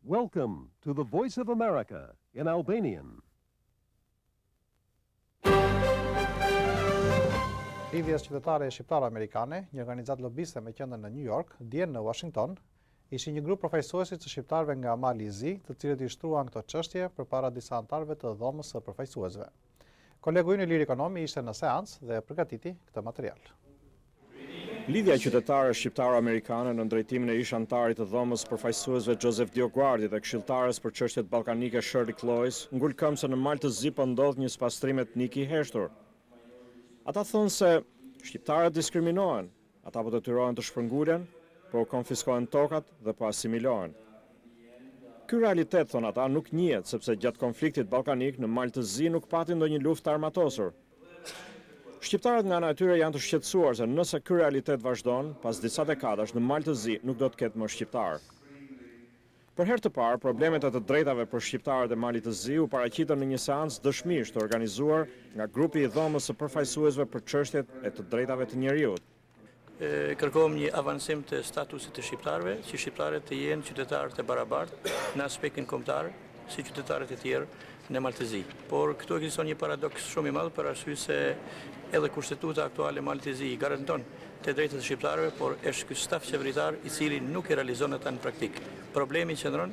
Welcome to the Voice of America in Albanian. Lidhjes qytetare shqiptaro-amerikane, një organizatë lobiste me qendër në New York, dje në Washington, ishin një grup përfaqësuesi të shqiptarëve nga Mali i Zi, të cilët i shtruan këto çështje përpara disa anëtarëve të dhomës së përfaqësuesve. Kolegu ynë Liri Ekonomi ishte në seancë dhe përgatiti këtë material. Lidhja qytetare shqiptaro-amerikane në drejtimin e ish antarit të dhomës përfaqësuesve DioGuardi dhe këshilltares për çështjet ballkanike Shirley Cloyes ngul këmbë se në Mal të Zi po ndodh një spastrim etnik i heshtur. Ata thonë se shqiptarët diskriminohen, ata po detyrohen të shpërngulen, po konfiskohen tokat dhe po asimilohen. Ky realitet, thonë ata, nuk njihet sepse gjatë konfliktit ballkanik në Mal të Zi nuk pati ndonjë luftë armatosur. Shqiptarët nga ana e tyre janë të shqetësuar se nëse ky realitet vazhdon, pas disa dekadash në Mal të Zi nuk do të ketë më shqiptar. Për herë të parë, problemet e të drejtave për shqiptarët e Malit të Zi u paraqitën në një seancë dëshmish të organizuar nga grupi i dhomës së përfaqësuesve për çështjet e të drejtave të njerëzit. Kërkojmë një avancim të statusit të shqiptarëve, që shqiptarët të jenë qytetarë të barabartë në aspektin kombëtar, si qytetarët e tjerë në Mal të Zi. Por këtu ekziston një paradoks shumë i madh për arsye se edhe kushtetuta aktuale e Malit të Zi i garanton të drejtat e shqiptarëve, por është ky staf qeveritar i cili nuk e realizon ata në praktik. Problemi qëndron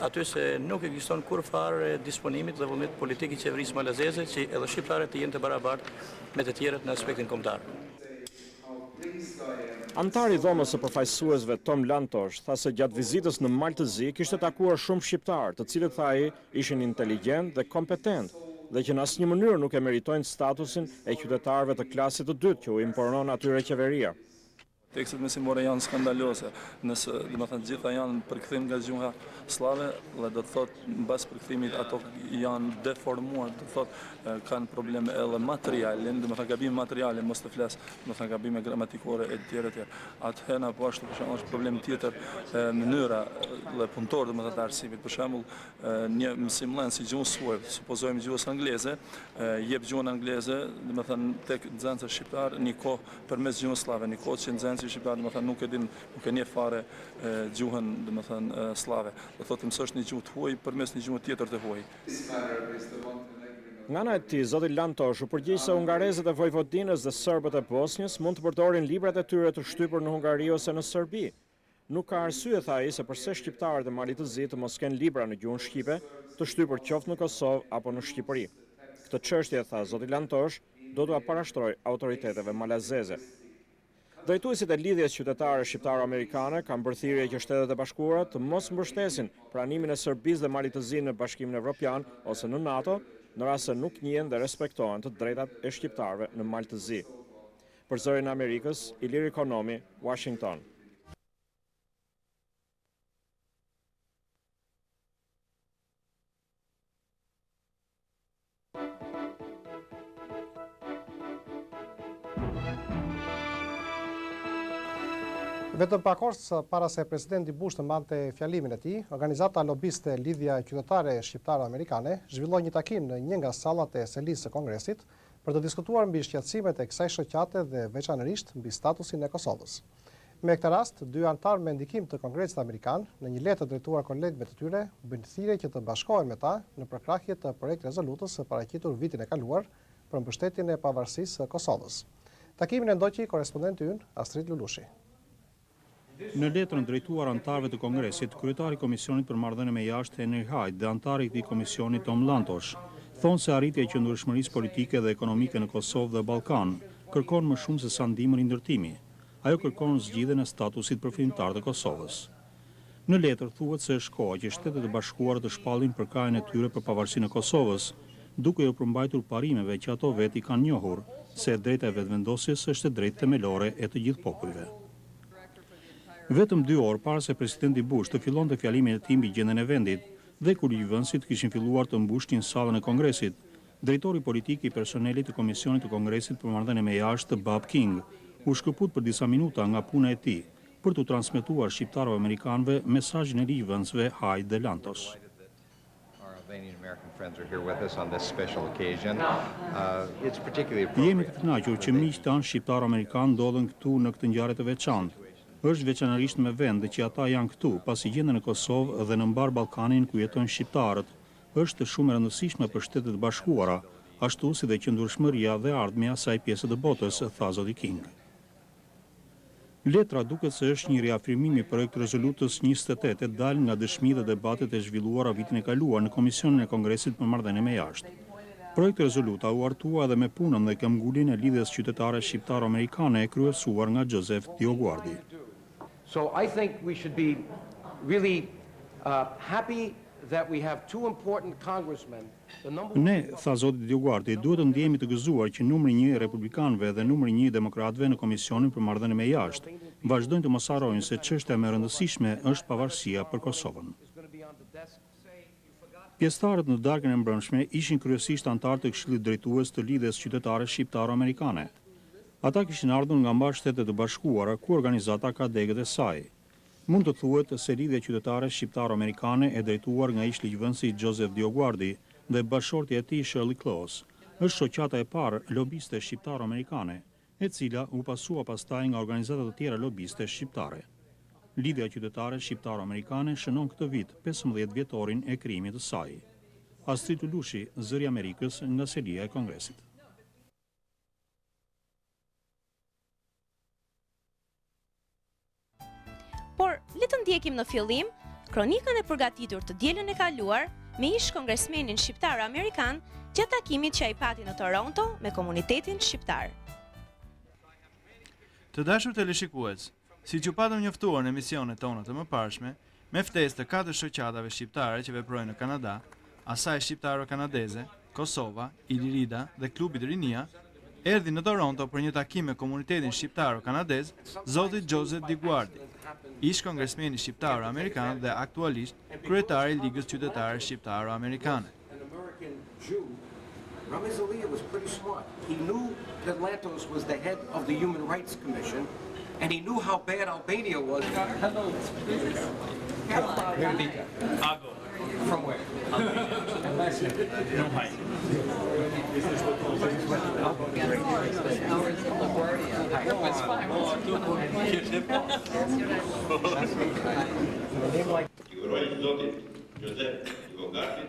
aty se nuk ekziston kurrë disponimit dhe vullnet politik i qeverisë malazeze që edhe shqiptarët të jenë të barabartë me të tjerët në aspektin kombëtar. Antari i dhomës së përfaqësuesve Tom Lantosh tha se gjatë vizitës në Mal të Zi kishte takuar shumë shqiptarë, të cilët tha ai ishin inteligjent dhe kompetent, dhe që në asnjë mënyrë nuk e meritojnë statusin e qytetarëve të klasit të dytë që u imponon atyre qeveria. Tekstet mesimore janë skandalose, nëse gjitha janë përkthim nga gjuha slave, dhe do të thotë mbas përkthimit ato janë deformuar, do të thotë kanë probleme edhe materiale, gabime materiale, mos të flas, gabime gramatikore e tjera. Atëherë po ashtu për shembull është problem tjetër mënyra dhe punëtor të arsimit. Për shembull, një mësimdhënë si gjuhë suaj, supozojmë gjuhës angleze, jep gjuhën angleze, tek nxënësi shqiptar një kohë përmes gjuhës slave, një kohë që nxënësi shqiptar nuk e njeh fare gjuhën slave. Do thotë mësosh një gjuhë të huaj përmes një gjuhë tjetër të huaj. Nga ana e tij, zoti Lantosh u përgjigj se hungarezët e Vojvodinës dhe serbët e Bosnjës mund të përdorin librat e tyre të shtypur në Hungari ose në Serbi. Nuk ka arsye, tha ai, se përse shqiptarët e Malit të Zi të mos kenë libra në gjuhën shqipe të shtypur qoftë në Kosovë apo në Shqipëri. Këtë çështje, tha zoti Lantosh, do t'ua parashtroj autoriteteve malazeze. Drejtuesit e lidhjes qytetare shqiptaro-amerikane kanë bërë thirrje që Shtetet e Bashkuara të mos mbështesin pranimin e Serbisë dhe Malit të Zi në Bashkimin Evropian ose në NATO, në rast se nuk njihen dhe respektohen të drejtat e shqiptarëve në Mal të Zi. Për Zërin e Amerikës, Liri Ekonomi, Washington. Vetëm pak orë para se presidenti Bush të mbante fjalimin e tij, organizata lobiste Lidhja Qytetare Shqiptaro-Amerikane zhvilloi një takim në një nga sallat e selisë së Kongresit për të diskutuar mbi shqetësimet e kësaj shoqate dhe veçanërisht mbi statusin e Kosovës. Me këtë rast, dy anëtarë me ndikim të Kongresit Amerikan, në një letër drejtuar kolegëve të tyre, u bën thirrje që të bashkohen me ta në përkrahje të projekt rezolutës së paraqitur vitin e kaluar për mbështetjen e pavarësisë së Kosovës. Takimin e ndoqi korrespondenti ynë Astrid Lulushi. Në letrën drejtuar antarëve të Kongresit, kryetari i Komisionit për Marrëdhënie me Jashtë Henry Hyde dhe antari i këtij komisioni Tom Lantosh thonë se arritja e qëndrueshmërisë politike dhe ekonomike në Kosovë dhe Ballkan kërkon më shumë se sa ndihmë rindërtimi. Ajo kërkon zgjidhjen e statusit përfundimtar të Kosovës. Në letër thuhet se është koha që Shtetet e Bashkuara të shpallin përkajën e tyre për pavarësinë e Kosovës, duke u përmbajtur parimeve që ato vetë i kanë njohur se e drejta e vetëvendosjes është e drejtë themelore e të gjithë popujve. Vetëm 2 orë para se presidenti Bush të fillonte fjalimin e tij mbi gjendjen e vendit dhe kur ligjvënësit kishin filluar të mbushnin sallën e Kongresit, drejtori politik i personelit të Komisionit të Kongresit për Marrëdhënie me Jashtë, Bob King, u shkëput për disa minuta nga puna e tij për t'u transmetuar shqiptaro-amerikanëve mesazhin e ligjvënësve Hyde dhe Lantos. Jemi të kënaqur që miqtë tanë shqiptar-amerikanë ndodhen këtu në këtë ngjarje të veçantë. Është veçanërisht me vend që ata janë këtu, pasi gjenden në Kosovë dhe në mbar Ballkanin ku jetojnë shqiptarët, është shumë e rëndësishme për Shtetet e Bashkuara, ashtu si dhe qëndrueshmëria dhe ardhmja e asaj pjese të botës, tha zoti King. Letra duket se është një riafirmim i projekt rezolutës 28 e dalë nga dëshmitë dhe debatet e zhvilluara vitin e kaluar në Komisionin e Kongresit për Marrëdhënie me Jashtë. Projekti rezoluta u artua edhe me punën dhe këmbgulin e lidhjes qytetare shqiptaro-amerikane e kryesuar nga DioGuardi. So I think we should be really happy that we have two important congressmen. Ne, tha zoti DioGuardi, duhet të ndjehemi të gëzuar që numri 1 i republikanëve dhe numri 1 i demokratëve në Komisionin për Marrëdhënie me Jashtë vazhdojnë të mos harrojnë se çështja më e rëndësishme është pavarësia për Kosovën. Pjesëtarët në darkën e mbrëmshme ishin kryesisht anëtarë të Këshillit Drejtues të lidhjes qytetare shqiptaro-amerikane. Ata kishin ardhur nga mbar Shtetet e Bashkuara, ku organizata ka degët e saj. Mund të thuhet se lidhja qytetare shqiptaro-amerikane e drejtuar nga ish-ligjvënësi Joseph DioGuardi dhe bashortja e tij Shirley Cloyes është shoqata e parë lobiste shqiptaro-amerikane, e cila u pasua pastaj nga organizata të tjera lobiste shqiptare. Lidhja qytetare shqiptaro-amerikane shënon këtë vit 15 vjetorin e krijimit të saj. Astrid Ulushi, Zëri i Amerikës, nga selia e Kongresit. Por, le të ndjekim në fillim kronikën e përgatitur të dielën e kaluar me ish-kongresmenin shqiptar-amerikan gjatë takimit që ai pati në Toronto me komunitetin shqiptar. Të dashur teleshikues, siç u patëm njoftuar në emisionet tona të mëparshme, me ftesë të 4 shoqatave shqiptare që veprojnë në Kanada, asaj shqiptaro-kanadeze, Kosova, Ilirida dhe Klubi i Rinia, erdhi në Toronto për një takim me komunitetin shqiptaro-kanadez, zoti Joseph DioGuardi, ish-kongresmeni shqiptaro-amerikan dhe aktualisht kryetari i Ligës Qytetare Shqiptaro-Amerikane. Ramizalia was pretty smart. He knew that Lantos was the head of the Human Rights Commission, and he knew how bad Albania was. Hello. Ago. From where? No, hi. Jurorit zotit Joseph DioGuardi,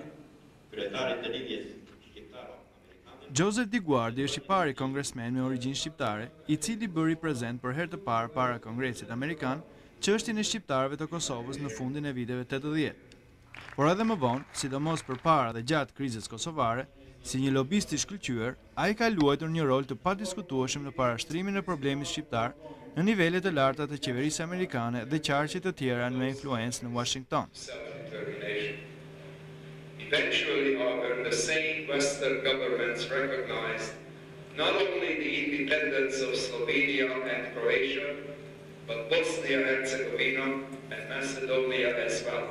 kryetarit të lidhjes shqiptaro-amerikane. Joseph DioGuardi është i pari kongresmen me origjinë shqiptare, i cili bëri prezent për herë të parë para Kongresit Amerikan çështjen e shqiptarëve të Kosovës në fundin e viteve 80. Por edhe më vonë, sidomos përpara dhe gjatë krizës kosovare, si një lobist i shkëlqyer, ai ka luajtur një rol të padiskutueshëm në parashtrimin e problemit shqiptar në nivelet e larta të qeverisë amerikane dhe qarqe të tjera me influencë në Washington. Eventually, however, the same Western governments recognized not only the independence of Slovenia and Croatia, but Bosnia-Herzegovina and Macedonia as well,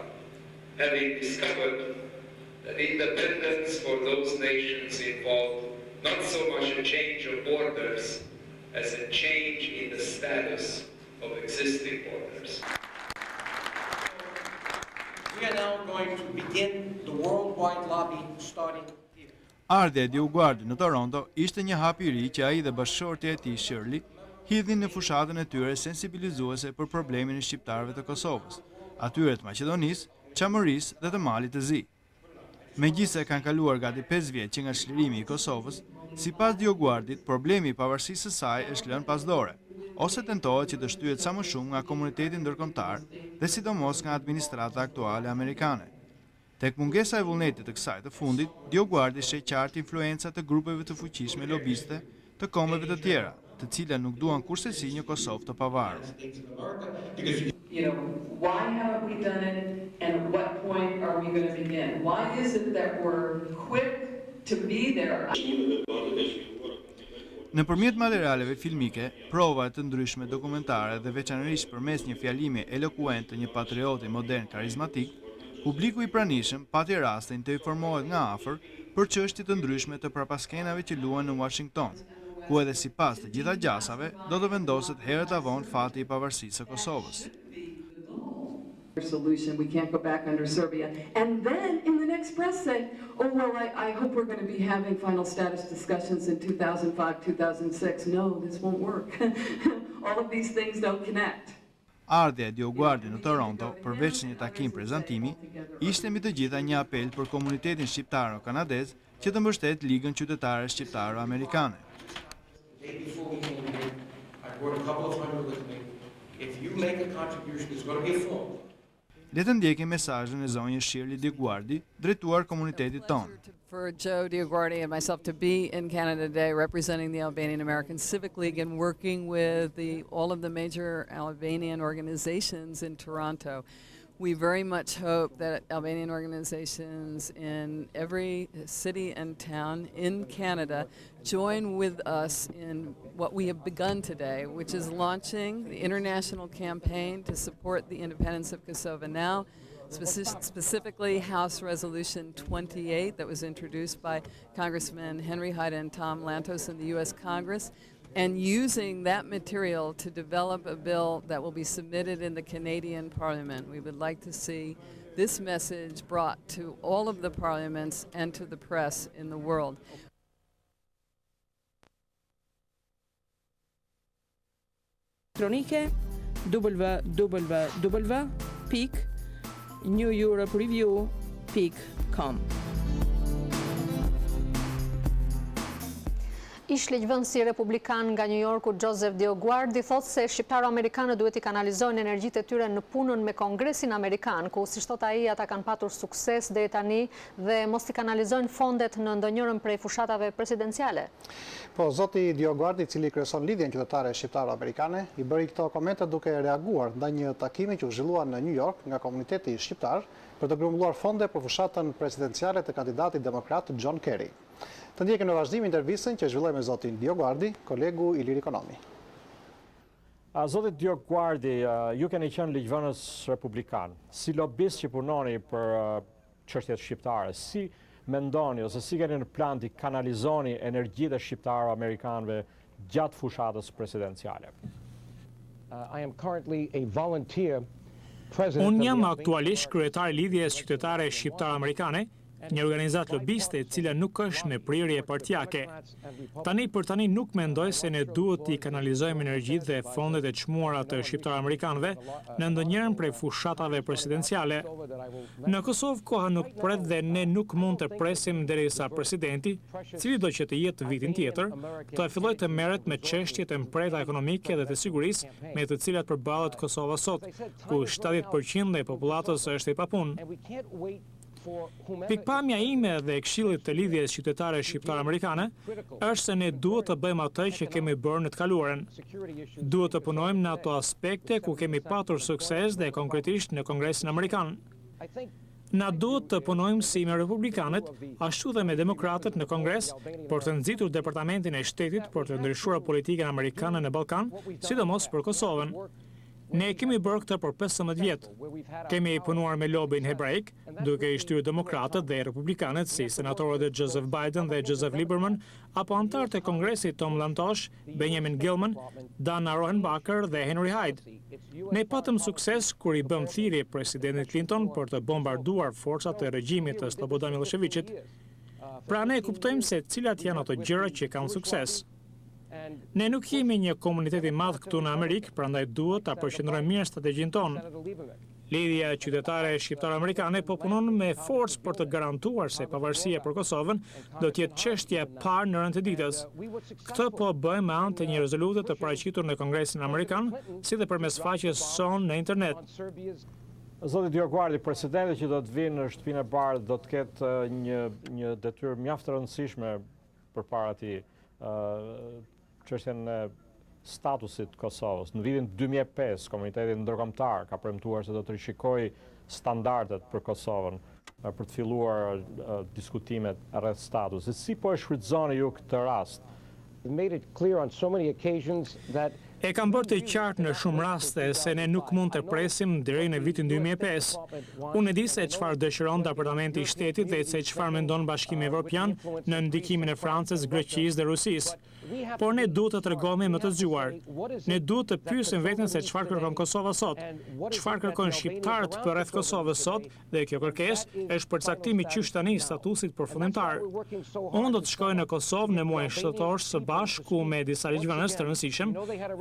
having discovered that independence for those nations involved not so much a change of borders as a change in the status of existing borders. We are now going to begin the worldwide lobby starting here. Ardhja e DioGuardi në Toronto ishte një hap i ri që ai dhe bashkëshortja e tij Shirley hidhin në fushatën e tyre sensibilizuese për problemin e shqiptarëve të Kosovës, atyre të Maqedonisë, Çamërisë dhe të Malit të Zi. Megjithse kanë kaluar gati 5 vjet që nga çlirimi i Kosovës, sipas DioGuardit, problemi i pavarësisë së saj është lënë pas dore, ose tentohet që të shtyhet sa më shumë nga komuniteti ndërkombëtar dhe sidomos nga administrata aktuale amerikane. Tek mungesa e vullnetit të kësaj të fundit, DioGuardi sheh qartë influencat të grupeve të fuqishme lobiste të kombeve të tjera, të cilat nuk duan kurrësi një Kosovë të pavarur. Why haven't we done it, and at what point are we going to begin? Why is it that we're quick to be there? Nëpërmjet materialeve filmike, prova të ndryshme dokumentare dhe veçanërisht përmes një fjalimi elokuent të një patrioti modern karizmatik, publiku i pranishëm pati rastin të informohet nga afër për çështje të ndryshme të prapaskenave që luan në Washington, ku edhe sipas të gjitha gjasave do të vendoset herët avon fati i pavarësisë së Kosovës. Solution, we can't go back under Serbia. And then in the next press say, oh, well, I hope we're going to be having final status discussions in 2005, 2006. No, this won't work. All of these things don't connect. Ardhja e DioGuardi në Toronto, përveç një takim prezantimi, ishte mbi të gjitha një apel për komunitetin shqiptaro-kanadez që të mbështet Ligën Qytetare Shqiptaro-Amerikane. Le të ndjekim mesazhin e zonjës Shirley DioGuardi, drejtuar komunitetit tonë. For Joe DioGuardi and myself to be in Canada today representing the Albanian American Civic League and working with all of the major Albanian organizations in Toronto. We very much hope that Albanian organizations in every city and town in Canada join with us in what we have begun today, which is launching the international campaign to support the independence of Kosovo now, specifically House Resolution 28 that was introduced by Congressman Henry Hyde and Tom Lantos in the U.S. Congress, and using that material to develop a bill that will be submitted in the Canadian Parliament. We would like to see this message brought to all of the parliaments and to the press in the world. Elektronike www.neweuropereview.com. Ish-ligjvënësi republikan nga New Yorku Joseph DioGuardi thotë se shqiptaro-amerikanët duhet I kanalizojnë energjitë e tyre në punën me Kongresin Amerikan, ku siç thot ai ata kanë patur sukses deri tani dhe mos I kanalizojnë fondet në ndonjërin prej fushatave presidenciale. Po, zoti DioGuardi, I cili kryeson lidhjen qytetare shqiptaro-amerikane, I bëri këto komente duke reaguar ndaj një takimi që u zhvillua në New York nga komuniteti shqiptar për të grumbulluar fonde për fushatën presidenciale të kandidatit demokrat John Kerry. Të ndjekim në vazhdim intervistën që zhvilloi me zotin DioGuardi, kolegu Ilir Ekonomi. Zoti DioGuardi, ju keni qenë ligjvënës republikan. Si lobist që punoni për çështjet shqiptare, si mendoni ose si keni në plan të kanalizoni energjitë e shqiptaro-amerikanëve gjatë fushatës presidenciale? Unë jam aktualisht kryetar I lidhjes qytetare shqiptaro-amerikane, një organizatë lobiste e cila nuk është në prirje partijake. Tani për tani nuk mendoj se ne duhet të kanalizojmë energjitë dhe fondet e çmuara të shqiptar-amerikanëve në ndonjërin prej fushatave presidenciale. Në Kosovë koha nuk pret dhe ne nuk mund të presim derisa presidenti, cili do që të jetë vitin tjetër, të fillojë të merret me çështjet e mpreta ekonomike dhe të sigurisë me të cilat përballet Kosova sot, ku 70% e popullatës është I papunë. Pikpamja ime dhe këshillit të lidhjes qytetare shqiptar-amerikane është se ne duhet të bëjmë atë që kemi bërë në të kaluarën. Duhet të punojmë në ato aspekte ku kemi patur sukses dhe konkretisht në Kongresin Amerikan. Na duhet të punojmë si me republikanët, ashtu dhe me demokratët në Kongres për të nxitur departamentin e shtetit për të ndryshuar politikën amerikane në Ballkan, sidomos për Kosovën. Ne kemi bërë këtë për 15 vjet. Kemi punuar me lobin hebraik, duke I shtyrë demokratët dhe republikanët si senatorët e Joseph Biden dhe Joseph Lieberman, apo antarët e Kongresit Tom Lantos, Benjamin Gilman, Dana Rohrabacher dhe Henry Hyde. Ne patëm sukses kur I bëm thirrje presidentit Clinton për të bombarduar forcat e regjimit të Slobodan Miloševićit. Pra ne kuptojmë se cilat janë ato gjëra që kanë sukses. Ne nuk jemi një komunitet I madh këtu në Amerikë, prandaj duhet ta përqendrojmë mirë strategjinë tonë. Lidhja qytetare shqiptaro-amerikane po punon me forcë për të garantuar se pavarësia për Kosovën do të jetë çështja e parë në rënd të ditës. Këtë po bëjmë me anë të një rezolute të paraqitur në Kongresin Amerikan, si dhe përmes faqes son në internet. Zoti DioGuardi, presidenti që do të vinë në Shtëpinë e Bardhë do të ketë një detyrë mjaft të rëndësishme përpara tij. Çështjen e statusit Kosovës. Në vitin 2005, komuniteti ndërkombëtar ka premtuar se do të rishikojë standardet për Kosovën për të filluar diskutimet rreth statusit. Si po e shfrytëzoni ju këtë rast? E kam bërë të qartë në shumë raste se ne nuk mund të presim deri në vitin 2005. Unë e di se çfarë dëshiron Departamenti I Shtetit dhe se çfarë mendon Bashkimi Evropian në ndikimin e Francës, Greqisë dhe Rusisë. Por ne duhet të tregojmë më të zgjuar. Ne duhet të pyesim veten se çfarë kërkon Kosova sot, çfarë kërkojnë shqiptarët përreth Kosovës sot, dhe kjo kërkesë është përcaktimi qysh tani I statusit përfundimtar. Unë do të shkoj në Kosovë në muajin shtator së bashku me disa ligjvënës të rëndësishëm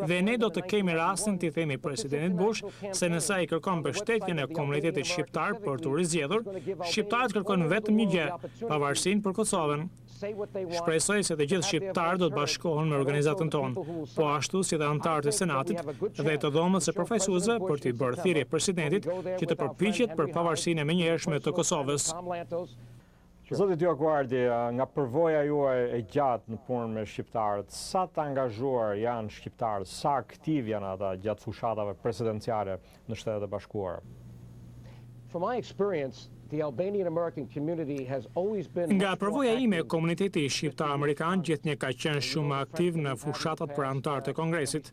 Dhe ne do të kemi rastin t'i themi presidentit Bush se nëse ai kërkon mbështetjen e komunitetit shqiptar për të rizgjedhur, shqiptarët kërkojnë vetëm një gjë, pavarësinë për Kosovën. Shpresoj se të gjithë shqiptarët do të bashkohen me organizatën tonë, po ashtu si dhe anëtarët e Senatit dhe të dhomës së përfaqësuesve për t'i bërë thirrje presidentit që të përpiqet për pavarësinë e menjëhershme të Kosovës. Zoti DioGuardi, nga përvoja juaj e gjatë në punë me shqiptarët, sa të angazhuar janë shqiptarët, sa aktiv janë ata gjatë fushatave presidenciale në Shtetet e Bashkuara? From my experience, the Albanian American community has always been... Nga përvoja ime, komuniteti shqiptar-amerikan gjithnjë ka qenë shumë aktiv në fushatat për anëtarët e Kongresit.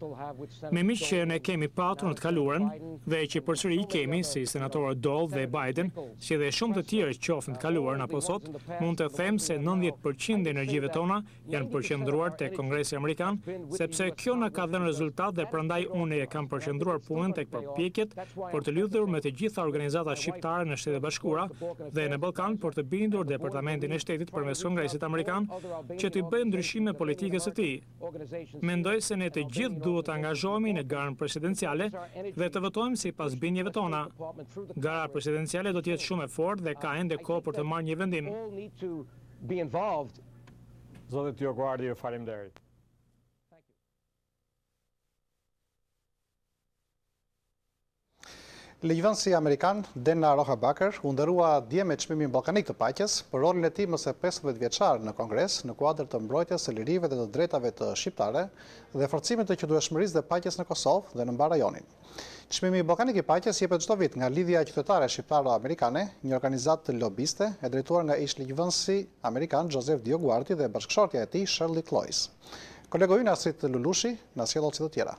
Me miq që ne kemi patur në të kaluarën dhe që përsëri i kemi, si senatorët Dole dhe Biden, si dhe shumë të tjerë qoftë në të kaluarën apo sot, mund të them se 90% e energjive tona janë përqendruar te Kongresi Amerikan, sepse kjo na ka dhënë rezultat dhe prandaj unë e kam përqendruar punën tek përpjekjet për të lidhur me të gjitha organizatat shqiptare në Shtetet e Bashkuara dhe në Balkan për të bindur Departamentin e Shtetit përmes Kongresit Amerikan që të bëjë ndryshime politike së tij. Mendoj se ne të gjithë duhet të angazhohemi në garën presidenciale dhe të votojmë sipas bindjeve tona. Gara presidenciale do të jetë shumë e fortë dhe ka ende kohë për të marrë një vendim. Zoti DioGuardi, ju faleminderit. Ligjvënësi amerikan Dena Rohrabacher u ndërua dje me çmimin ballkanik të paqes për rolin e tij më së 15 vjeçar në Kongres në kuadër të mbrojtjes së lirive dhe të drejtave të shqiptare dhe forcimit të qëndrueshmërisë dhe paqes në Kosovë dhe në mbar rajonin. Çmimi ballkanik i paqes jepet çdo vit nga Lidhja Qytetare Shqiptaro-Amerikane, një organizatë lobiste e drejtuar nga ish ligjvënësi amerikan Joseph DioGuardi dhe bashkëshortja e tij Shirley Cloyes. Kolegu ynë Astrid Lulushi na sjell si të tjera.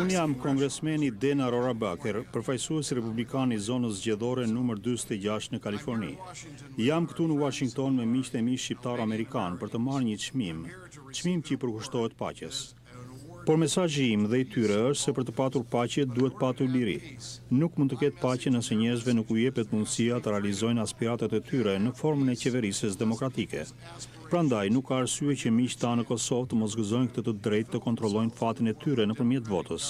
Unë jam kongresmeni Dena Rohrabacher, përfaqësuesi republikan i zonës zgjedhore numër 46 në Kaliforni. Jam këtu në Washington me miqtë e mi shqiptar-amerikan për të marrë një çmim që i përkushtohet paqes. Por mesazhi im dhe i tyre është se për të patur paqe duhet patur liri. Nuk mund të ketë paqe nëse njerëzve nuk u jepet mundësia të realizojnë aspiratat e tyre në formën e qeverisjes demokratike. Prandaj nuk ka arsye që miqtë tanë në Kosovë të mos gëzojnë këtë të drejtë të kontrollojnë fatin e tyre nëpërmjet votës.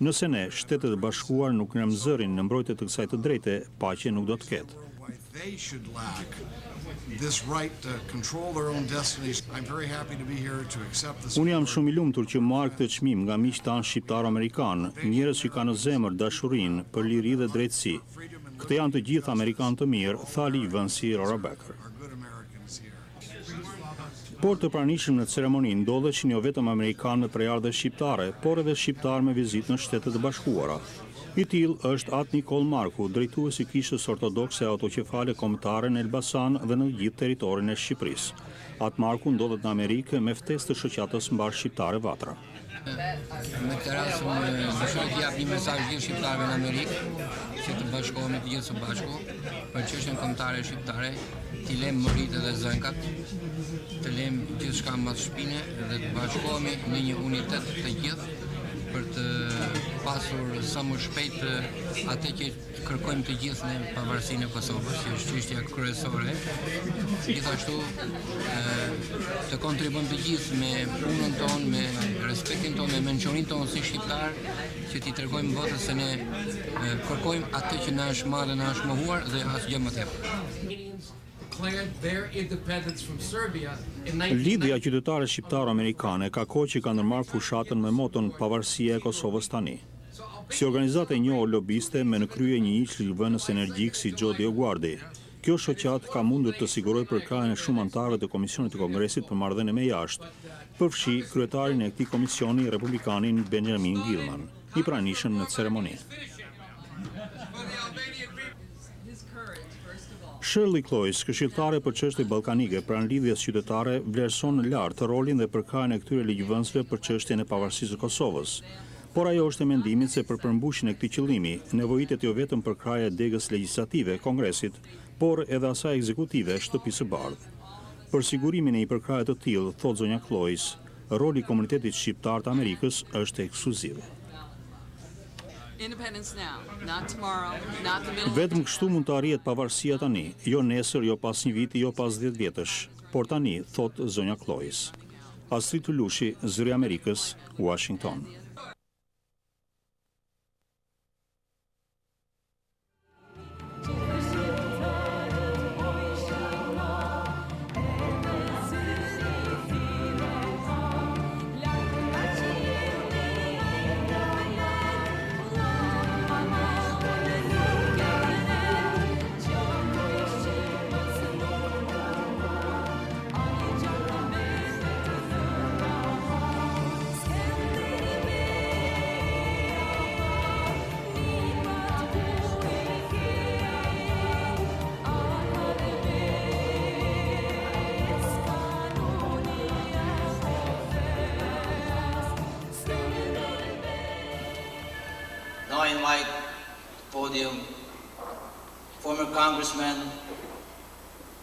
Nëse ne, Shtetet e Bashkuara, nuk ngremë zërin në mbrojtje të kësaj të drejte, paqe nuk do të ketë. Unë jam shumë i lumtur që marr këtë çmim nga miqtë tanë shqiptar-amerikan, njerëz që kanë në zemër dashurinë për liri dhe drejtësi. Këto janë të gjithë amerikanë të mirë, tha ligjvënësi Rohrabacher. Por të pranishëm në ceremoni ndodhet që jo vetëm amerikanë me prejardhje shqiptare, por edhe shqiptar me vizitë në Shtetet e Bashkuara. I tillë është At Nikol Marku, drejtuesi i Kishës Ortodokse Autoqefale Kombëtare në Elbasan dhe në gjithë territorin e Shqipërisë. At Marku ndodhet në Amerikë me ftesë të shoqatës mbar shqiptare Vatra. Me këtë rast unë dëshiroj të jap një mesazh gjithë shqiptarëve në Amerikë që të bashkohemi të gjithë së bashku për çështjen kombëtare shqiptare, t'i lëmë mëritë dhe zënkat, të lëmë gjithçka mas shpine dhe të bashkohemi në një unitet të gjithë për të pasur sa më shpejt atë që kërkojmë të gjithë në pavarësinë e Kosovës, që është çështja kryesore. Gjithashtu të kontribuojmë të gjithë me punën tonë, me respektin tonë, me mençurinë tonë si shqiptar, që t'i tregojmë votës se ne kërkojmë atë që na është marrë, na është mohuar dhe asgjë më tepër. Lidhja Qytetare Shqiptaro-Amerikane ka kohë që ka ndërmarrë fushatën me moton Pavarësia e Kosovës tani. Si organizatë e njohur lobiste me në krye një ish ligjvënës energjik si DioGuardi, kjo shoqat ka mundur të sigurojë përkrahjen e shumë anëtarëve të Komisionit të Kongresit për marrëdhënie me jashtë, përfshi kryetarin e këtij komisioni republikanin Benjamin Gilman, i pranishëm në ceremoni. Shirley Cloyes, këshilltare për çështje ballkanike pranë lidhjes qytetare, vlerëson lart rolin dhe përkrahjen e këtyre ligjvënësve për çështjen e pavarësisë së Kosovës. Por ajo është e mendimit se për përmbushjen e këtij qëllimi, nevojitet jo vetëm përkrahja e degës legjislative Kongresit, por edhe asaj ekzekutive shtëpisë së bardhë. Për sigurimin e një përkrahje të tillë, thot zonja Cloyes, roli i komunitetit shqiptar të Amerikës është ekskluziv. Vetëm kështu mund të arrihet pavarësia tani, jo nesër, jo pas një viti, jo pas 10 vjetësh. Por tani, thot zonja Cloyes. Astrid Tulushi, Zëri Amerikës, Washington. Now I invite to the podium former Congressman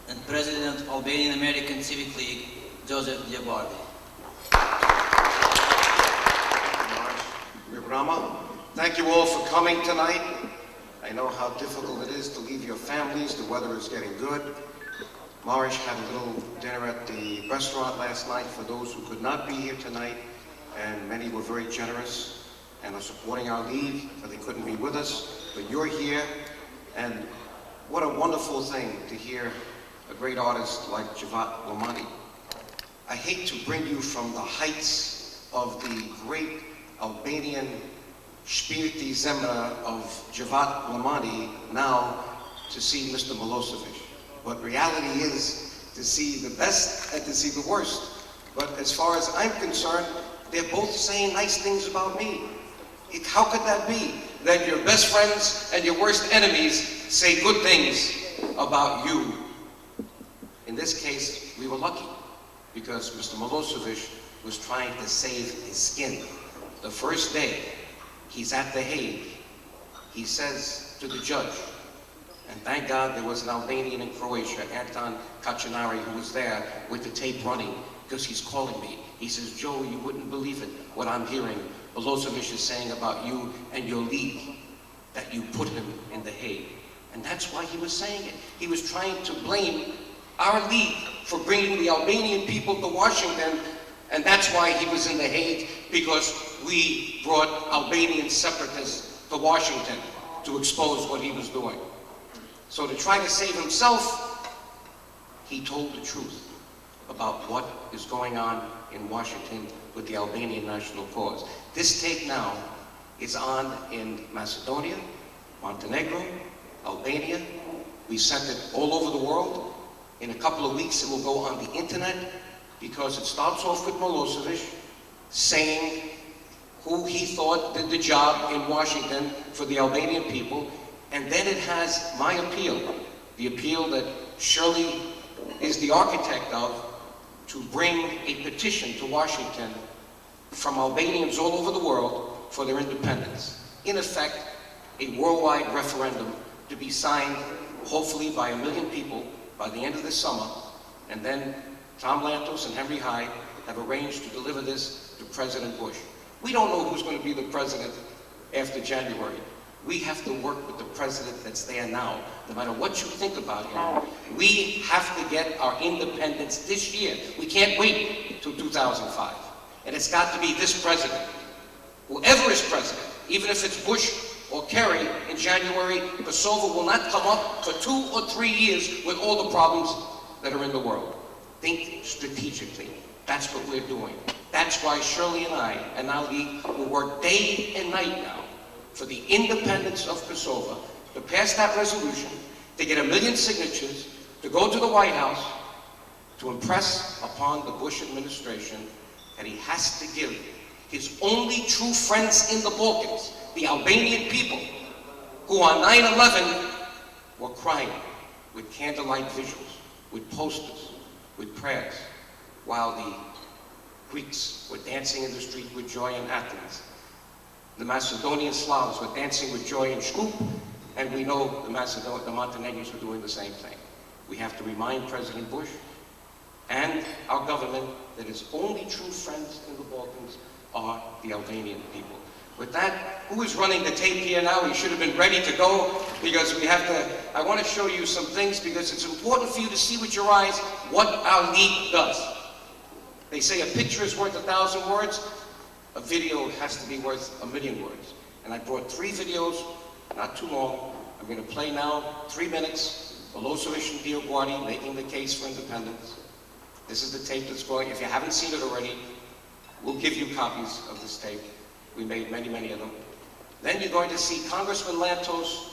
and President of Albanian American Civic League, Joseph DioGuardi. Rama, thank you all for coming tonight. I know how difficult it is to leave your families. The weather is getting good. Marish had a little dinner at the restaurant last night for those who could not be here tonight, and many were very generous and are supporting our league, but they couldn't be with us. But you're here, and what a wonderful thing to hear a great artist like Javad Lamani. I hate to bring you from the heights of the great Albanian Shpirti Zemra of Javad Lamani now to see Mr. Milosevic. But reality is to see the best and to see the worst. But as far as I'm concerned, they're both saying nice things about me. How could that be? That your best friends and your worst enemies say good things about you. In this case, we were lucky because Mr. Milosevic was trying to save his skin. The first day he's at The Hague, he says to the judge, and thank God there was an Albanian in Croatia, Anton Kaczynari, who was there with the tape running because he's calling me. He says, Joe, you wouldn't believe it, what I'm hearing. Milosevic is saying about you and your league, that you put him in The Hague. And that's why he was saying it. He was trying to blame our league for bringing the Albanian people to Washington, and that's why he was in The Hague, because we brought Albanian separatists to Washington to expose what he was doing. So to try to save himself, he told the truth about what is going on in Washington with the Albanian national cause. This tape now is on in Macedonia, Montenegro, Albania. We sent it all over the world. In a couple of weeks it will go on the internet because it starts off with Milosevic saying who he thought did the job in Washington for the Albanian people, and then it has my appeal, the appeal that Shirley is the architect of, to bring a petition to Washington from Albanians all over the world for their independence. In effect, a worldwide referendum to be signed, hopefully by 1 million people by the end of this summer, and then Tom Lantos and Henry Hyde have arranged to deliver this to President Bush. We don't know who's going to be the president after January. We have to work with the president that's there now, no matter what you think about him. We have to get our independence this year. We can't wait till 2005. And it's got to be this president. Whoever is president, even if it's Bush or Kerry in January, Kosovo will not come up for 2 or 3 years with all the problems that are in the world. Think strategically. That's what we're doing. That's why Shirley and I and our league will work day and night now for the independence of Kosovo, to pass that resolution, to get 1 million signatures, to go to the White House, to impress upon the Bush administration that he has to give his only true friends in the Balkans, the Albanian people, who on 9/11 were crying with candlelight vigils, with posters, with prayers, while the Greeks were dancing in the street with joy in Athens. The Macedonian Slavs were dancing with joy in Shkup, and we know the Montenegrins were doing the same thing. We have to remind President Bush and our government that his only true friends in the Balkans are the Albanian people. With that, who is running the tape here now? You should have been ready to go because we have to, I want to show you some things because it's important for you to see with your eyes what our league does. They say a picture is worth 1,000 words. A video has to be worth 1,000,000 words. And I brought 3 videos, not too long. I'm going to play now 3 minutes. Milosevic and DioGuardi making the case for independence. This is the tape that's going, if you haven't seen it already, we'll give you copies of this tape. We made many, many of them. Then you're going to see Congressman Lantos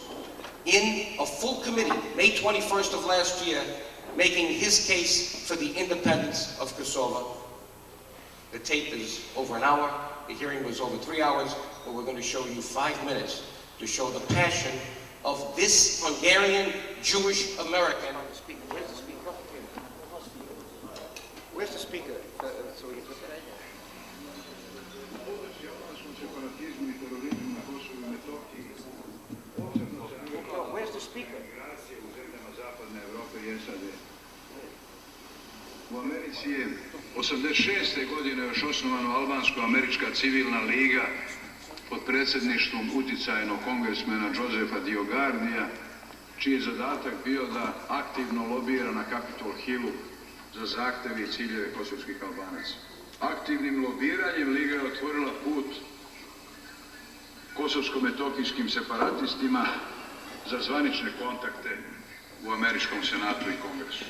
in a full committee, May 21st of last year, making his case for the independence of Kosovo. The tape is over an hour. The hearing was over 3 hours, but we're going to show you 5 minutes to show the passion of this Hungarian Jewish American. Where's the speaker? Where's the speaker? So we can put that. Where's the speaker? U Americi je 86. godine još osnovana Albansko-američka civilna liga pod predsjedništvom uticajnog kongresmena Josefa DioGuardija, čiji je zadatak bio da aktivno lobira na Capitol Hillu za zahteve i ciljeve kosovskih Albanaca. Aktivnim lobiranjem liga je otvorila put kosovsko-metokijskim separatistima za zvanične kontakte u Američkom senatu i kongresu.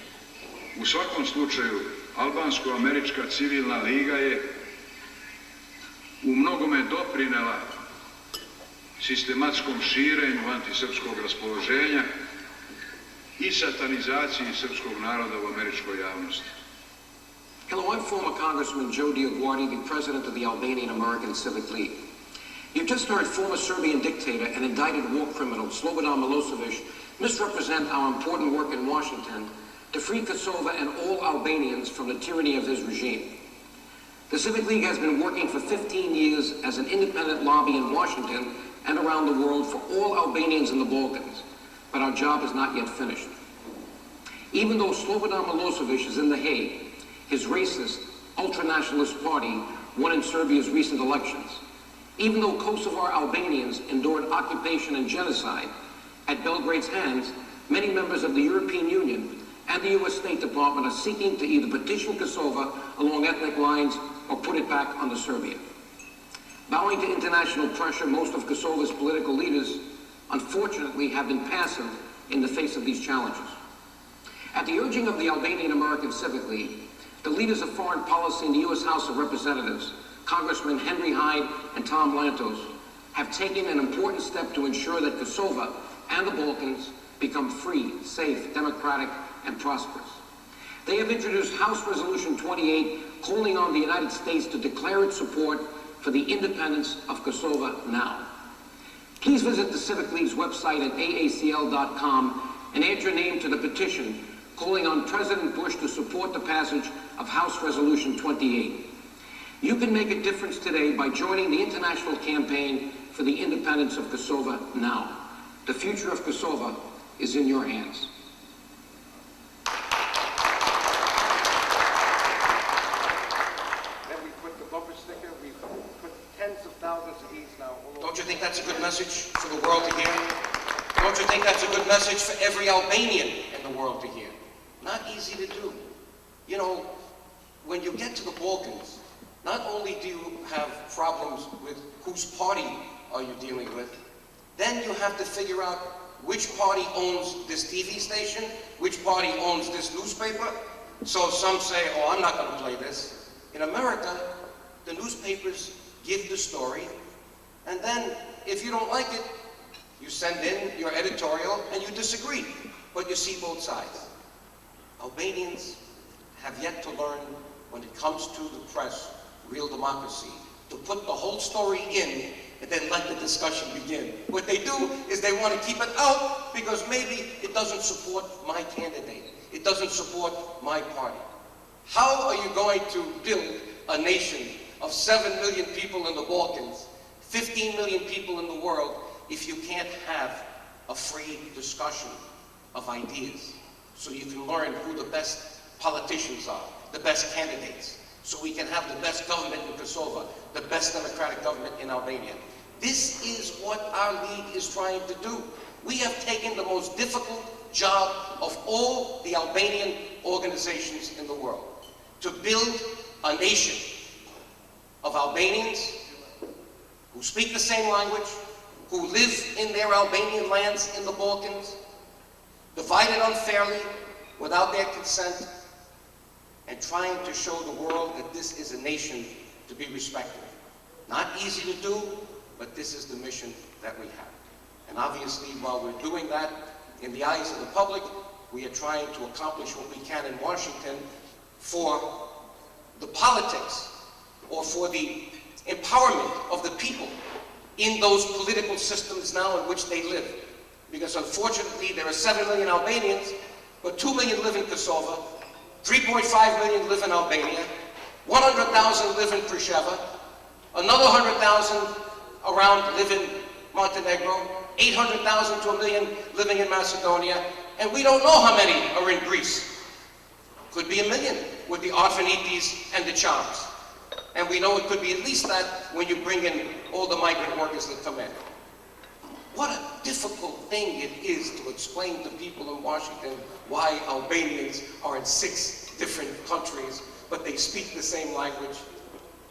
U svakom slučaju, Albansko-američka civilna liga je u mnogome doprinela sistematskom širenju antisrpskog raspoloženja i satanizaciji srpskog naroda u američkoj javnosti. Hello, I'm former Congressman Joe DioGuardi, the president of the Albanian American Civic League. You've just heard former Serbian dictator and indicted war criminal Slobodan Milosevic misrepresent our important work in Washington to free Kosovo and all Albanians from the tyranny of his regime. The Civic League has been working for 15 years as an independent lobby in Washington and around the world for all Albanians in the Balkans, but our job is not yet finished. Even though Slobodan Milosevic is in The Hague, his racist, ultra-nationalist party won in Serbia's recent elections. Even though Kosovar Albanians endured occupation and genocide at Belgrade's hands, many members of the European Union and the U.S. State Department are seeking to either petition Kosovo along ethnic lines or put it back under Serbia. Bowing to international pressure, most of Kosovo's political leaders, unfortunately, have been passive in the face of these challenges. At the urging of the Albanian American Civic League, the leaders of foreign policy in the U.S. House of Representatives, Congressman Henry Hyde and Tom Lantos, have taken an important step to ensure that Kosovo and the Balkans become free, safe, democratic, and prosperous. They have introduced House Resolution 28, calling on the United States to declare its support for the independence of Kosovo now. Please visit the Civic League's website at AACL.com and add your name to the petition calling on President Bush to support the passage of House Resolution 28. You can make a difference today by joining the international campaign for the independence of Kosovo now. The future of Kosovo is in your hands. Don't you think that's a good message for the world to hear? Don't you think that's a good message for every Albanian in the world to hear? Not easy to do. You know, when you get to the Balkans, not only do you have problems with whose party are you dealing with, then you have to figure out which party owns this TV station, which party owns this newspaper. So some say, oh, I'm not going to play this. In America, the newspapers give the story, and then if you don't like it, you send in your editorial and you disagree, but you see both sides. Albanians have yet to learn, when it comes to the press, real democracy, to put the whole story in and then let the discussion begin. What they do is they want to keep it out because maybe it doesn't support my candidate. It doesn't support my party. How are you going to build a nation of 7 million people in the Balkans, 15 million people in the world, if you can't have a free discussion of ideas? So you can learn who the best politicians are, the best candidates, so we can have the best government in Kosovo, the best democratic government in Albania. This is what our league is trying to do. We have taken the most difficult job of all the Albanian organizations in the world, to build a nation of Albanians who speak the same language, who live in their Albanian lands in the Balkans, divided unfairly, without their consent, and trying to show the world that this is a nation to be respected. Not easy to do, but this is the mission that we have. And obviously, while we're doing that, in the eyes of the public, we are trying to accomplish what we can in Washington for the politics or for the empowerment of the people in those political systems now in which they live. Because unfortunately, there are 7 million Albanians, but 2 million live in Kosovo, 3.5 million live in Albania, 100,000 live in Preševa, another 100,000 around live in Montenegro, 800,000 to 1 million living in Macedonia, and we don't know how many are in Greece. Could be 1 million with the Arfanitis and the Chams. And we know it could be at least that when you bring in all the migrant workers that come in. What a difficult thing it is to explain to people in Washington why Albanians are in 6 different countries, but they speak the same language,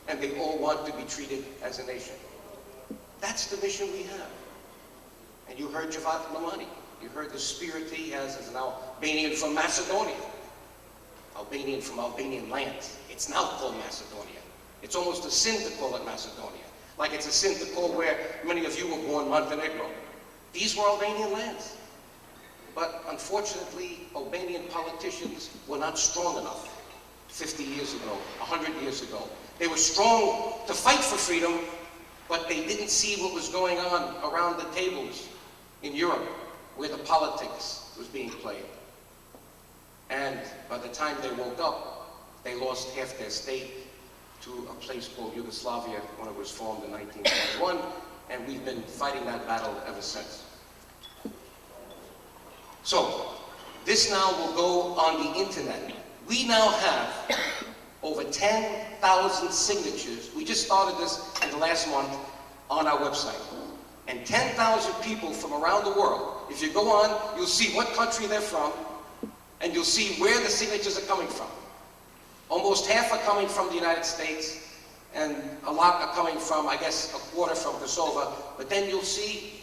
and they all want to be treated as a nation. That's the mission we have. And you heard Javad Lamani. You heard the spirit he has as an Albanian from Macedonia. Albanian from Albanian lands. It's now called Macedonia. It's almost a sin to call it Macedonia. Like it's a sin to call where many of you were born, Montenegro. These were Albanian lands. But unfortunately, Albanian politicians were not strong enough 50 years ago, 100 years ago. They were strong to fight for freedom, but they didn't see what was going on around the tables in Europe, where the politics was being played. And by the time they woke up, they lost half their state to a place called Yugoslavia when it was formed in 1991, and we've been fighting that battle ever since. So, this now will go on the internet. We now have over 10,000 signatures. We just started this in the last month on our website. And 10,000 people from around the world. If you go on, you'll see what country they're from, and you'll see where the signatures are coming from. Almost half are coming from the United States, and a lot are coming from, I guess, a quarter from Kosovo. But then you'll see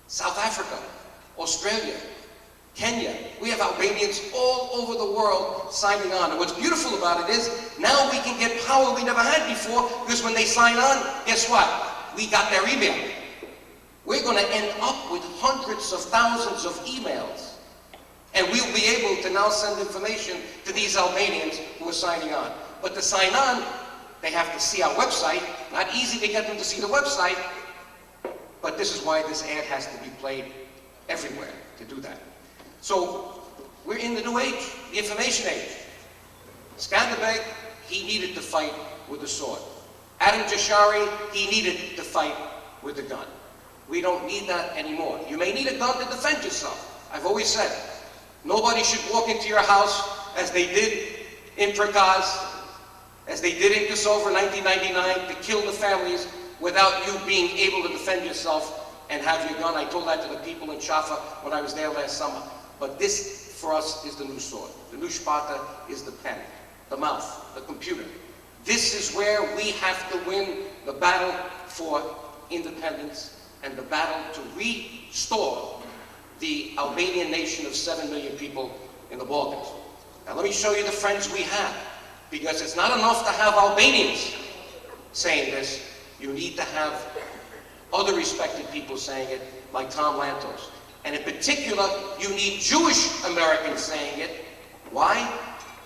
South Africa, Australia, Kenya. We have Albanians all over the world signing on. And what's beautiful about it is, now we can get power we never had before, because when they sign on, guess what? We got their email. We're going to end up with hundreds of thousands of emails. And we'll be able to now send information to these Albanians who are signing on. But to sign on, they have to see our website. Not easy to get them to see the website, but this is why this ad has to be played everywhere to do that. So, we're in the new age, the information age. Skanderbeg, he needed to fight with the sword. Adam Jashari, he needed to fight with a gun. We don't need that anymore. You may need a gun to defend yourself. I've always said, nobody should walk into your house as they did in Prikaz, as they did in Kosovo in 1999, to kill the families without you being able to defend yourself and have your gun. I told that to the people in Shafa when I was there last summer. But this, for us, is the new sword. The new Sparta is the pen, the mouth, the computer. This is where we have to win the battle for independence and the battle to restore the Albanian nation of 7 million people in the Balkans. Now let me show you the friends we have, because it's not enough to have Albanians saying this. You need to have other respected people saying it, like Tom Lantos. And in particular, you need Jewish Americans saying it. Why?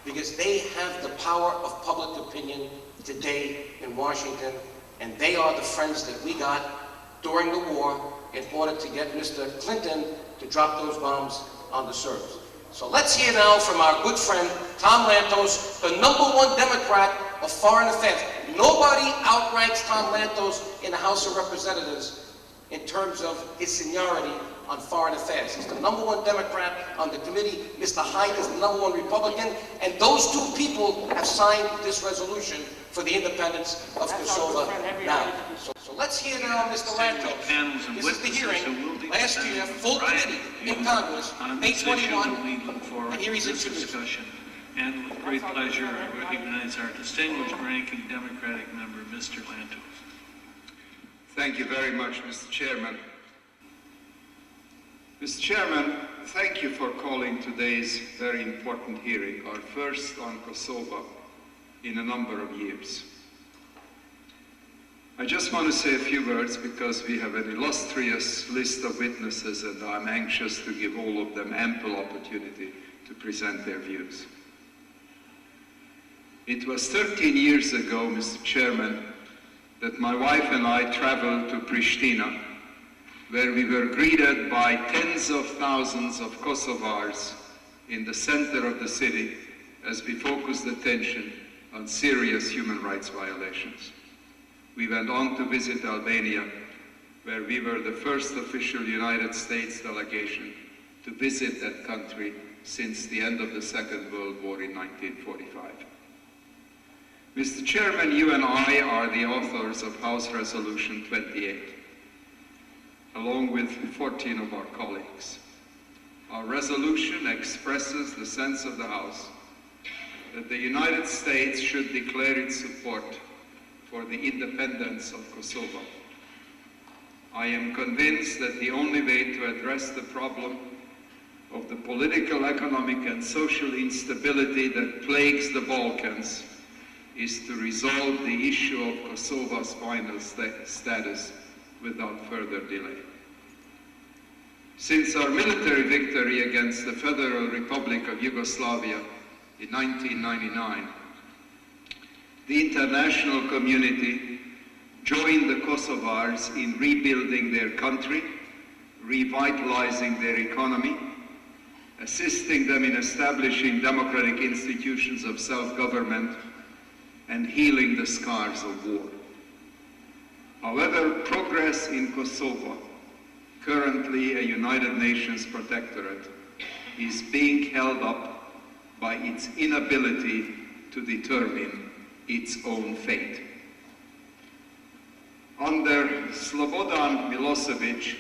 Because they have the power of public opinion today in Washington, and they are the friends that we got during the war in order to get Mr. Clinton to drop those bombs on the Serbs. So let's hear now from our good friend, Tom Lantos, the #1 Democrat of Foreign Affairs. Nobody outranks Tom Lantos in the House of Representatives in terms of his seniority on foreign affairs. He's the #1 Democrat on the committee. Mr. Hyde is the #1 Republican. And those two people have signed this resolution for the independence of Kosovo now. So let's hear now Mr. Lantos. This is the hearing last year, full committee in Congress, May 21, and here he's introduced. And with great pleasure, I recognize our distinguished ranking Democratic member, Mr. Lantos. Thank you very much, Mr. Chairman. Mr. Chairman, thank you for calling today's very important hearing, our first on Kosovo in a number of years. I just want to say a few words because we have an illustrious list of witnesses and I'm anxious to give all of them ample opportunity to present their views. It was 13 years ago, Mr. Chairman, that my wife and I traveled to Pristina, where we were greeted by tens of thousands of Kosovars in the center of the city as we focused attention on serious human rights violations. We went on to visit Albania, where we were the first official United States delegation to visit that country since the end of the Second World War in 1945. Mr. Chairman, you and I are the authors of House Resolution 28, along with 14 of our colleagues. Our resolution expresses the sense of the House that the United States should declare its support for the independence of Kosovo. I am convinced that the only way to address the problem of the political, economic, and social instability that plagues the Balkans is to resolve the issue of Kosovo's final status without further delay. Since our military victory against the Federal Republic of Yugoslavia in 1999, the international community joined the Kosovars in rebuilding their country, revitalizing their economy, assisting them in establishing democratic institutions of self-government, and healing the scars of war. However, progress in Kosovo, currently a United Nations protectorate, is being held up by its inability to determine its own fate. Under Slobodan Milosevic,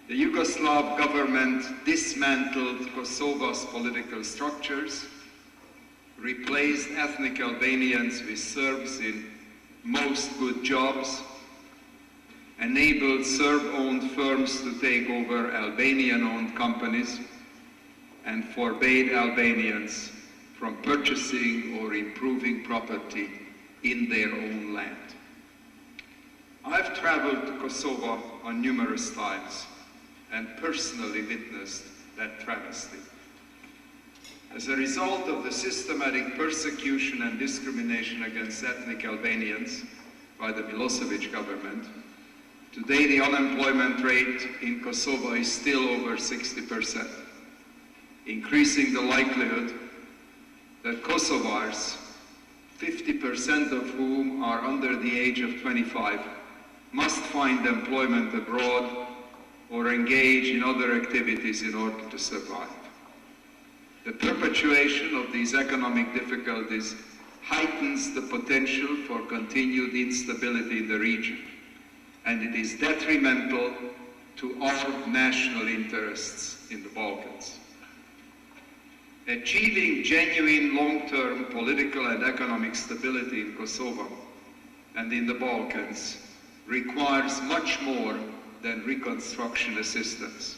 the Yugoslav government dismantled Kosovo's political structures, replaced ethnic Albanians with Serbs in most good jobs, enabled Serb-owned firms to take over Albanian-owned companies, and forbade Albanians from purchasing or improving property in their own land. I've traveled to Kosovo on numerous times and personally witnessed that travesty. As a result of the systematic persecution and discrimination against ethnic Albanians by the Milosevic government, today the unemployment rate in Kosovo is still over 60%, increasing the likelihood that Kosovars, 50% of whom are under the age of 25, must find employment abroad or engage in other activities in order to survive. The perpetuation of these economic difficulties heightens the potential for continued instability in the region, and it is detrimental to all national interests in the Balkans. Achieving genuine long-term political and economic stability in Kosovo and in the Balkans requires much more than reconstruction assistance.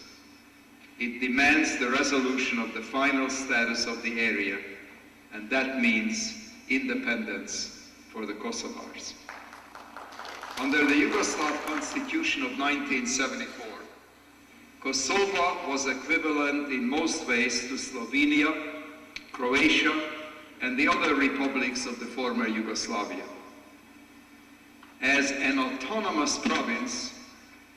It demands the resolution of the final status of the area, and that means independence for the Kosovars. Under the Yugoslav Constitution of 1974, Kosovo was equivalent in most ways to Slovenia, Croatia, and the other republics of the former Yugoslavia. As an autonomous province,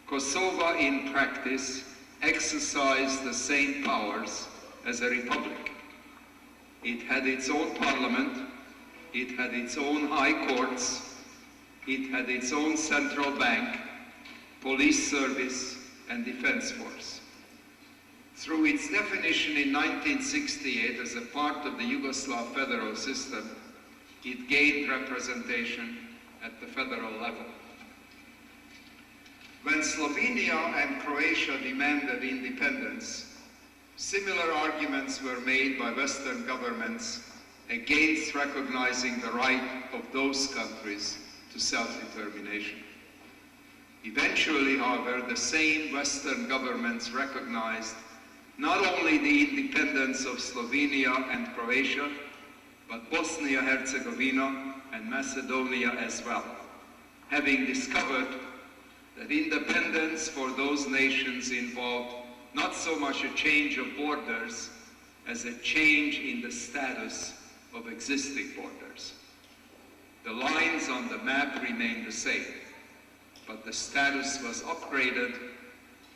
Kosovo in practice exercised the same powers as a republic. It had its own parliament, it had its own high courts, it had its own central bank, police service, and defense force. Through its definition in 1968 as a part of the Yugoslav federal system, it gained representation at the federal level. When Slovenia and Croatia demanded independence, similar arguments were made by Western governments against recognizing the right of those countries to self-determination. Eventually, however, the same Western governments recognized not only the independence of Slovenia and Croatia, but Bosnia-Herzegovina and Macedonia as well, having discovered that independence for those nations involved not so much a change of borders as a change in the status of existing borders. The lines on the map remained the same, but the status was upgraded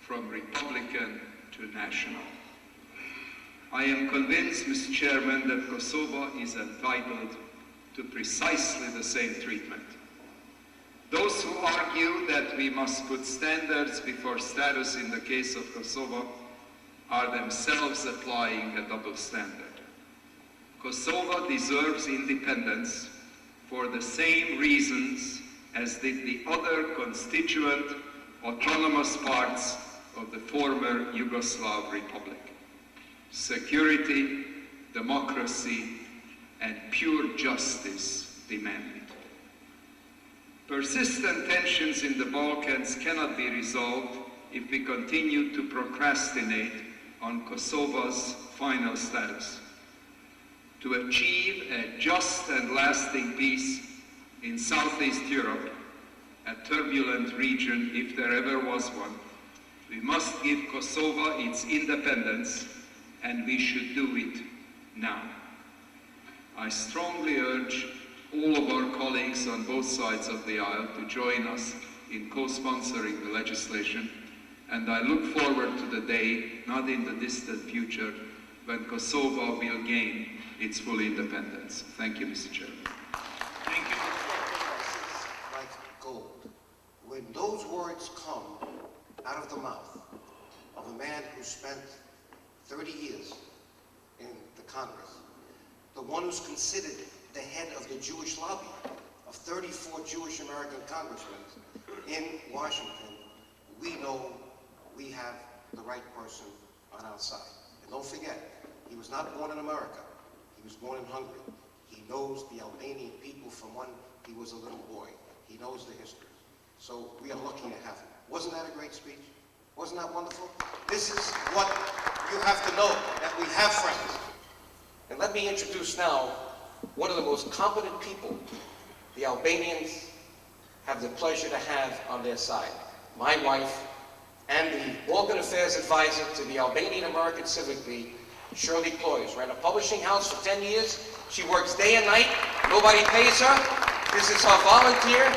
from republican to national. I am convinced, Mr. Chairman, that Kosovo is entitled to precisely the same treatment. Those who argue that we must put standards before status in the case of Kosovo are themselves applying a double standard. Kosovo deserves independence for the same reasons as did the other constituent autonomous parts of the former Yugoslav Republic. Security, democracy, and pure justice demand it. Persistent tensions in the Balkans cannot be resolved if we continue to procrastinate on Kosovo's final status. To achieve a just and lasting peace in Southeast Europe, a turbulent region if there ever was one, we must give Kosovo its independence, and we should do it now. I strongly urge all of our colleagues on both sides of the aisle to join us in co-sponsoring the legislation, and I look forward to the day, not in the distant future, when Kosovo will gain its full independence. Thank you, Mr. Chairman. Thank you. Like gold. When those words come out of the mouth of a man who spent 30 years in the Congress, the one who's considered the head of the Jewish lobby of 34 Jewish American congressmen in Washington, we know we have the right person on our side. And don't forget, he was not born in America. He was born in Hungary. He knows the Albanian people from when he was a little boy. He knows the history. So we are lucky to have him. Wasn't that a great speech? Wasn't that wonderful? This is what you have to know, that we have friends. And let me introduce now one of the most competent people the Albanians have the pleasure to have on their side. My wife and the Balkan Affairs Advisor to the Albanian American Civic League, Shirley Cloyes, ran a publishing house for 10 years. She works day and night. Nobody pays her. This is her volunteer.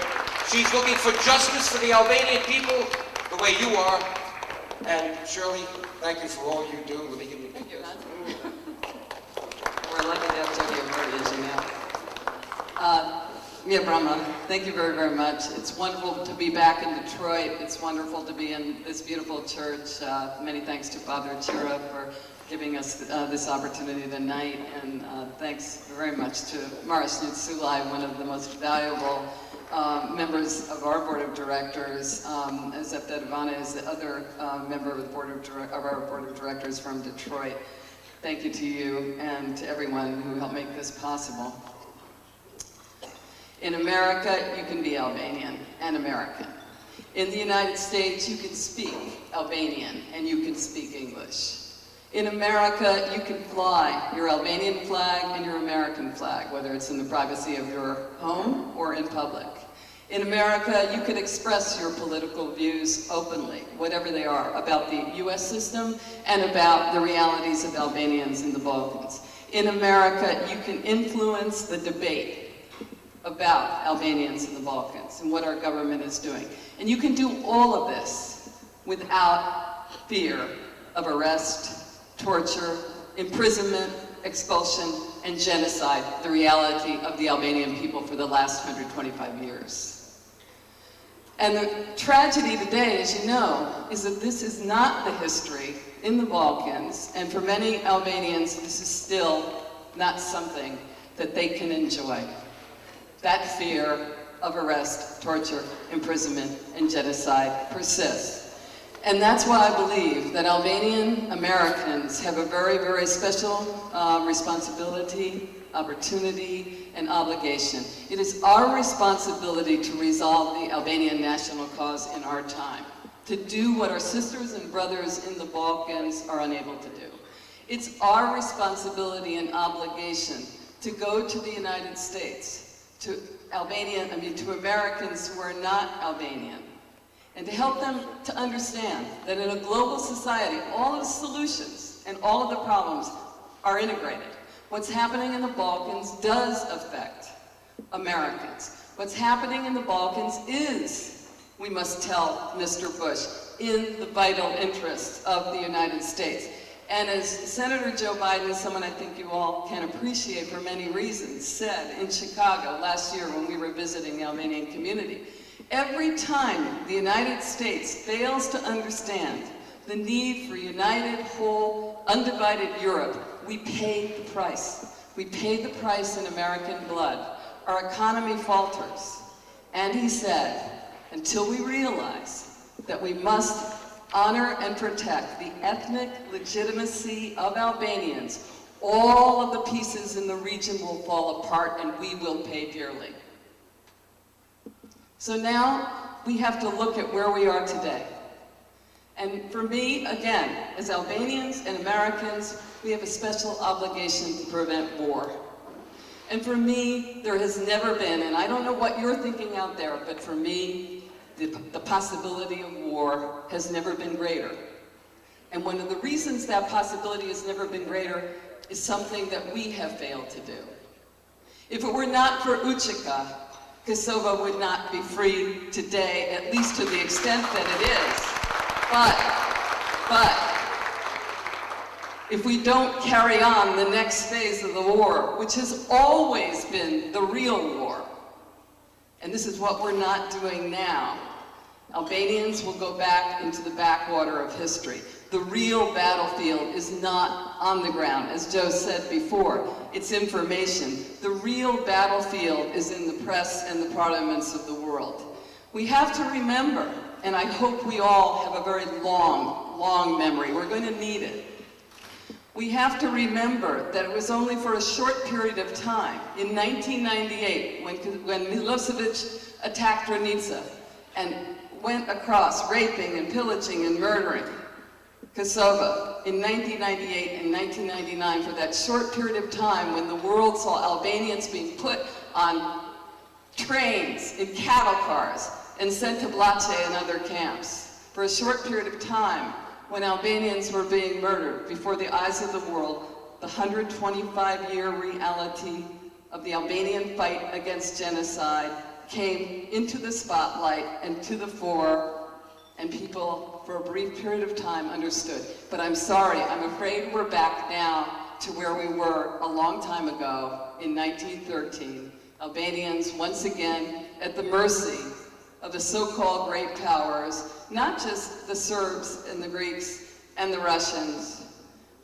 She's looking for justice for the Albanian people the way you are. And Shirley, thank you for all you do. Thank you, man. We're lucky to have DioGuardi, as you know. Mia Brahma, thank you very, very much. It's wonderful to be back in Detroit. It's wonderful to be in this beautiful church. Many thanks to Father Chira for giving us this opportunity tonight. And thanks very much to Maris Sulai, one of the most valuable members of our board of directors. Zepta Ivana is the other member of the our board of directors from Detroit. Thank you to you and to everyone who helped make this possible. In America, you can be Albanian and American. In the United States, you can speak Albanian and you can speak English. In America, you can fly your Albanian flag and your American flag, whether it's in the privacy of your home or in public. In America, you can express your political views openly, whatever they are, about the US system and about the realities of Albanians in the Balkans. In America, you can influence the debate about Albanians in the Balkans and what our government is doing. And you can do all of this without fear of arrest, torture, imprisonment, expulsion, and genocide, the reality of the Albanian people for the last 125 years. And the tragedy today, as you know, is that this is not the history in the Balkans, and for many Albanians, this is still not something that they can enjoy. That fear of arrest, torture, imprisonment, and genocide persists. And that's why I believe that Albanian Americans have a very, very special responsibility, opportunity, and obligation. It is our responsibility to resolve the Albanian national cause in our time, to do what our sisters and brothers in the Balkans are unable to do. It's our responsibility and obligation to go to the United States, to Americans who are not Albanian, and to help them to understand that in a global society, all of the solutions and all of the problems are integrated. What's happening in the Balkans does affect Americans. What's happening in the Balkans is, we must tell Mr. Bush, in the vital interests of the United States. And as Senator Joe Biden, someone I think you all can appreciate for many reasons, said in Chicago last year when we were visiting the Albanian community, every time the United States fails to understand the need for united, whole, undivided Europe, we pay the price. We pay the price in American blood. Our economy falters. And he said, until we realize that we must honor and protect the ethnic legitimacy of Albanians, all of the pieces in the region will fall apart and we will pay dearly. So now we have to look at where we are today. And for me, again, as Albanians and Americans, we have a special obligation to prevent war. And for me, there has never been, and I don't know what you're thinking out there, but for me, the possibility of war has never been greater. And one of the reasons that possibility has never been greater is something that we have failed to do. If it were not for Učica, Kosovo would not be free today, at least to the extent that it is. But if we don't carry on the next phase of the war, which has always been the real war, and this is what we're not doing now, Albanians will go back into the backwater of history. The real battlefield is not on the ground, as Joe said before. It's information. The real battlefield is in the press and the parliaments of the world. We have to remember, and I hope we all have a very long memory. We're going to need it. We have to remember that it was only for a short period of time, in 1998, when Milosevic attacked Granica and went across raping and pillaging and murdering Kosovo in 1998 and 1999, for that short period of time when the world saw Albanians being put on trains in cattle cars and sent to Blace and other camps. For a short period of time when Albanians were being murdered before the eyes of the world, the 125-year reality of the Albanian fight against genocide came into the spotlight and to the fore, and people for a brief period of time understood. But I'm sorry, I'm afraid we're back now to where we were a long time ago in 1913. Albanians once again at the mercy of the so-called great powers, not just the Serbs and the Greeks and the Russians,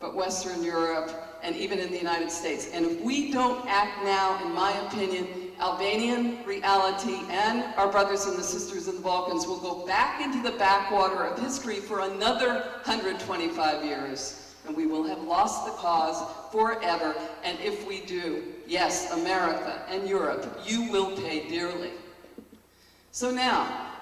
but Western Europe and even in the United States. And if we don't act now, in my opinion, Albanian reality and our brothers and the sisters in the Balkans will go back into the backwater of history for another 125 years. And we will have lost the cause forever. And if we do, yes, America and Europe, you will pay dearly. So now,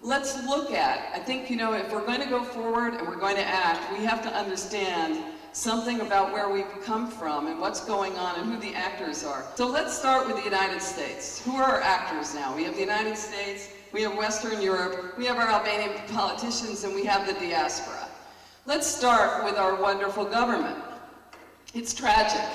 let's look at, I think, if we're going to go forward and we're going to act, we have to understand something about where we've come from and what's going on and who the actors are. So let's start with the United States. Who are our actors now? We have the United States, we have Western Europe, we have our Albanian politicians, and we have the diaspora. Let's start with our wonderful government. It's tragic.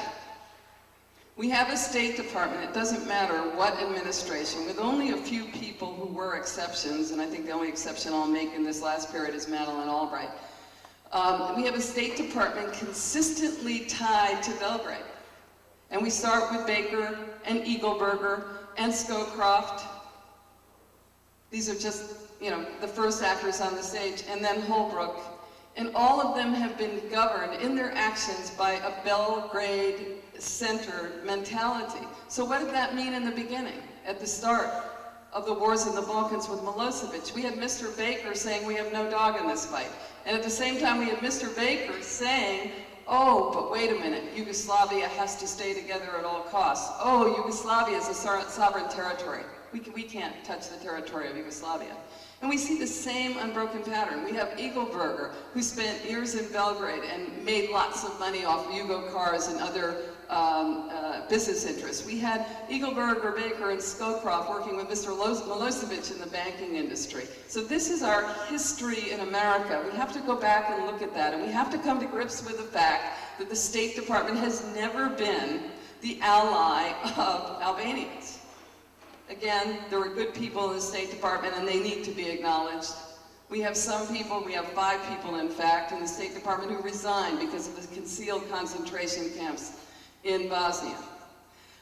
We have a State Department, it doesn't matter what administration, with only a few people who were exceptions, and I think the only exception I'll make in this last period is Madeleine Albright. We have a State Department consistently tied to Belgrade. And we start with Baker and Eagleberger and Scowcroft. These are just the first actors on the stage, and then Holbrooke. And all of them have been governed in their actions by a Belgrade-centered mentality. So what did that mean in the beginning, at the start of the wars in the Balkans with Milosevic? We had Mr. Baker saying we have no dog in this fight. And at the same time, we had Mr. Baker saying, oh, but wait a minute, Yugoslavia has to stay together at all costs. Oh, Yugoslavia is a sovereign territory. We can't touch the territory of Yugoslavia. And we see the same unbroken pattern. We have Eagleberger, who spent years in Belgrade and made lots of money off Yugo cars and other business interests. We had Eagleberger, Baker, and Scowcroft working with Mr. Milosevic in the banking industry. So this is our history in America. We have to go back and look at that, and we have to come to grips with the fact that the State Department has never been the ally of Albanians. Again, there were good people in the State Department, and they need to be acknowledged. We have some people, we have 5 people, in fact, in the State Department who resigned because of the concealed concentration camps in Bosnia.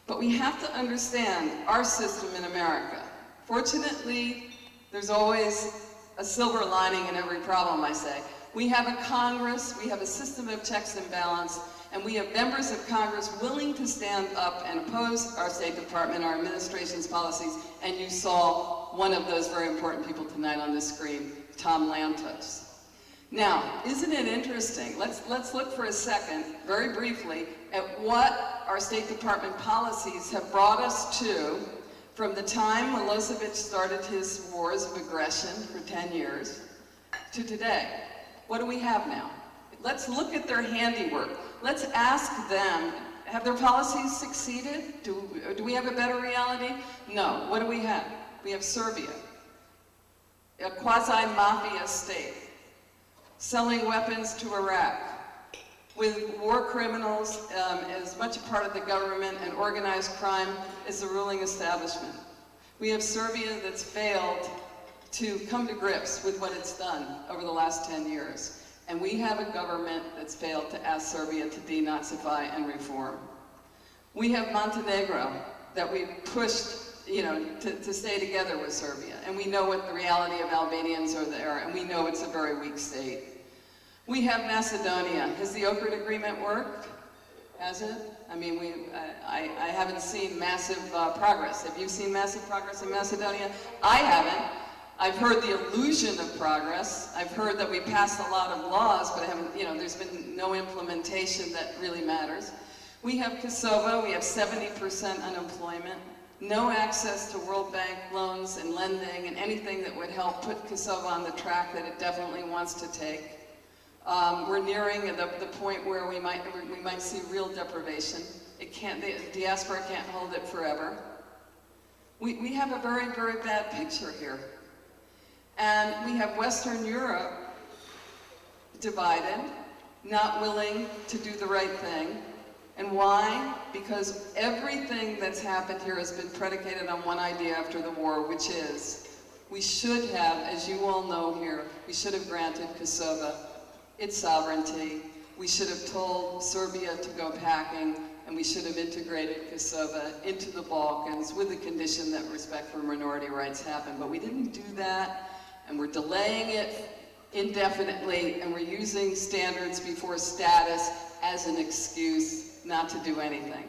But we have to understand our system in America. Fortunately, there's always a silver lining in every problem, I say. We have a Congress, we have a system of checks and balance, and we have members of Congress willing to stand up and oppose our State Department, our administration's policies, and you saw one of those very important people tonight on the screen, Tom Lantos. Now, isn't it interesting? Let's look for a second, very briefly, at what our State Department policies have brought us to from the time Milosevic started his wars of aggression for 10 years to today. What do we have now? Let's look at their handiwork. Let's ask them, have their policies succeeded? Do we have a better reality? No. What do we have? We have Serbia, a quasi-mafia state, selling weapons to Iraq, with war criminals as much a part of the government and organized crime as the ruling establishment. We have Serbia that's failed to come to grips with what it's done over the last 10 years. And we have a government that's failed to ask Serbia to denazify and reform. We have Montenegro that we pushed, to stay together with Serbia. And we know what the reality of Albanians are there, and we know it's a very weak state. We have Macedonia. Has the Ohrid Agreement worked? Has it? I mean, I haven't seen massive progress. Have you seen massive progress in Macedonia? I haven't. I've heard the illusion of progress. I've heard that we passed a lot of laws, but I haven't, there's been no implementation that really matters. We have Kosovo. We have 70% unemployment, no access to World Bank loans and lending and anything that would help put Kosovo on the track that it definitely wants to take. We're nearing the point where we might see real deprivation. The diaspora can't hold it forever. We have a very, very bad picture here. And we have Western Europe divided, not willing to do the right thing. And why? Because everything that's happened here has been predicated on one idea after the war, which is we should have, as you all know here, we should have granted Kosovo its sovereignty. We should have told Serbia to go packing, and we should have integrated Kosovo into the Balkans with the condition that respect for minority rights happen. But we didn't do that, and we're delaying it indefinitely, and we're using standards before status as an excuse not to do anything.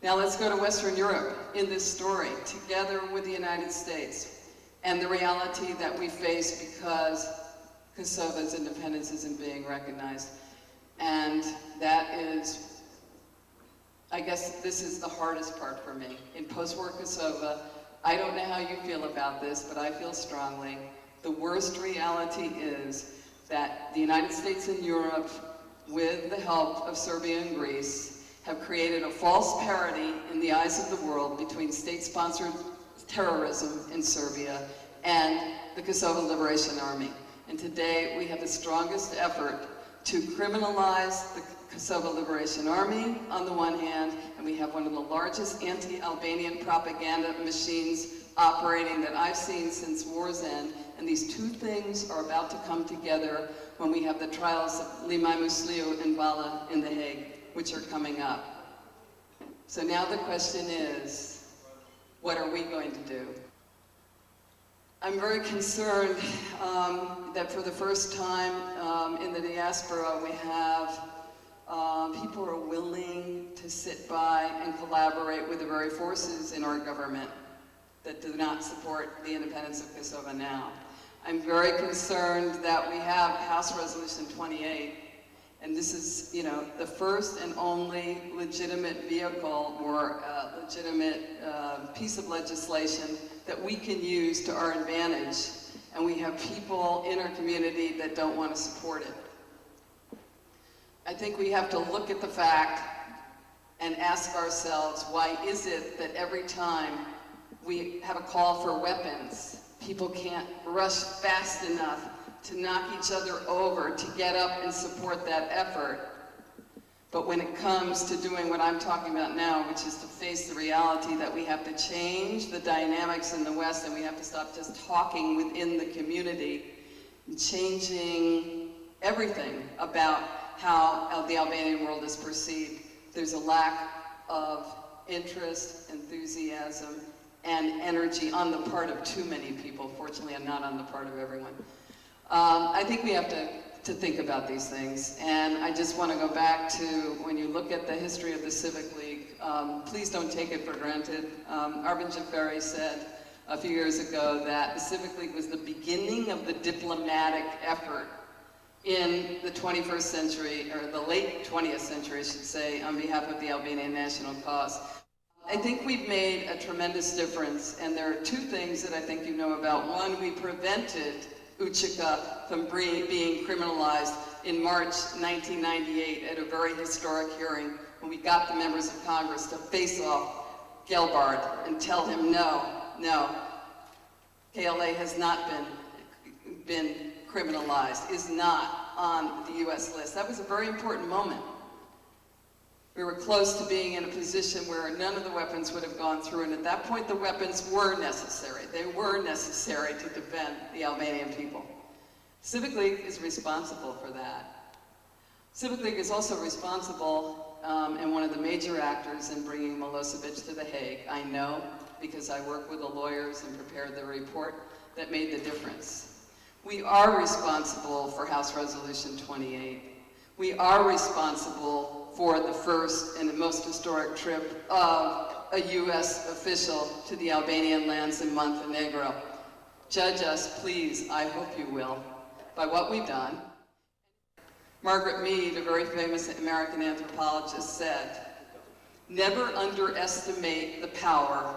Now let's go to Western Europe in this story, together with the United States, and the reality that we face because Kosovo's independence isn't being recognized. And that is, I guess this is the hardest part for me. In post-war Kosovo, I don't know how you feel about this, but I feel strongly. The worst reality is that the United States and Europe, with the help of Serbia and Greece, have created a false parity in the eyes of the world between state-sponsored terrorism in Serbia and the Kosovo Liberation Army. And today we have the strongest effort to criminalize the Kosovo Liberation Army on the one hand, and we have one of the largest anti-Albanian propaganda machines operating that I've seen since war's end. And these two things are about to come together when we have the trials of Limaj Musliu and Vala in The Hague, which are coming up. So now the question is, what are we going to do? I'm very concerned that for the first time in the diaspora we have people who are willing to sit by and collaborate with the very forces in our government that do not support the independence of Kosovo now. I'm very concerned that we have House Resolution 28, and this is, the first and only legitimate vehicle or legitimate piece of legislation that we can use to our advantage, and we have people in our community that don't want to support it. I think we have to look at the fact and ask ourselves, why is it that every time we have a call for weapons, people can't rush fast enough to knock each other over to get up and support that effort? But when it comes to doing what I'm talking about now, which is to face the reality that we have to change the dynamics in the West and we have to stop just talking within the community, changing everything about how the Albanian world is perceived, there's a lack of interest, enthusiasm, and energy on the part of too many people, fortunately, and not on the part of everyone. I think we have to think about these things, and I just want to go back to when you look at the history of the Civic League, please don't take it for granted. Arvin Jafari said a few years ago that the Civic League was the beginning of the diplomatic effort in the 21st century, or the late 20th century, I should say, on behalf of the Albanian national cause. I think we've made a tremendous difference, and there are two things that I think you know about. One, we prevented UCICA from being criminalized in March 1998 at a very historic hearing when we got the members of Congress to face off Gelbard and tell him no, KLA has not been criminalized, is not on the US list. That was a very important moment. We were close to being in a position where none of the weapons would have gone through, and at that point the weapons were necessary. They were necessary to defend the Albanian people. Civic League is responsible for that. Civic League is also responsible and one of the major actors in bringing Milosevic to The Hague. I know, because I worked with the lawyers and prepared the report that made the difference. We are responsible for House Resolution 28. We are responsible for the first and the most historic trip of a US official to the Albanian lands in Montenegro. Judge us, please, I hope you will, by what we've done. Margaret Mead, a very famous American anthropologist, said, "Never underestimate the power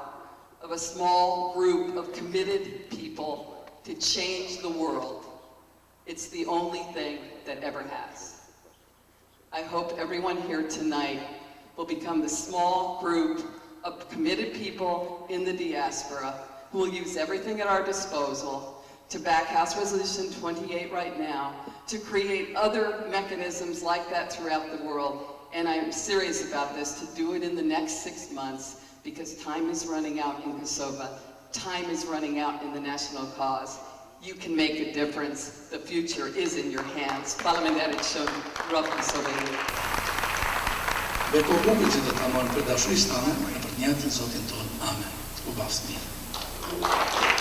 of a small group of committed people to change the world. It's the only thing that ever has." I hope everyone here tonight will become the small group of committed people in the diaspora who will use everything at our disposal to back House Resolution 28 right now, to create other mechanisms like that throughout the world. And I'm serious about this, to do it in the next 6 months, because time is running out in Kosovo. Time is running out in the national cause. You can make a difference. The future is in your hands. Faleminderit shumë, Rob Kosovo. Bekohumi që do ta marrë për dashurisë tane, për të njëjtën Zotin tonë. Amen. U baftë mirë.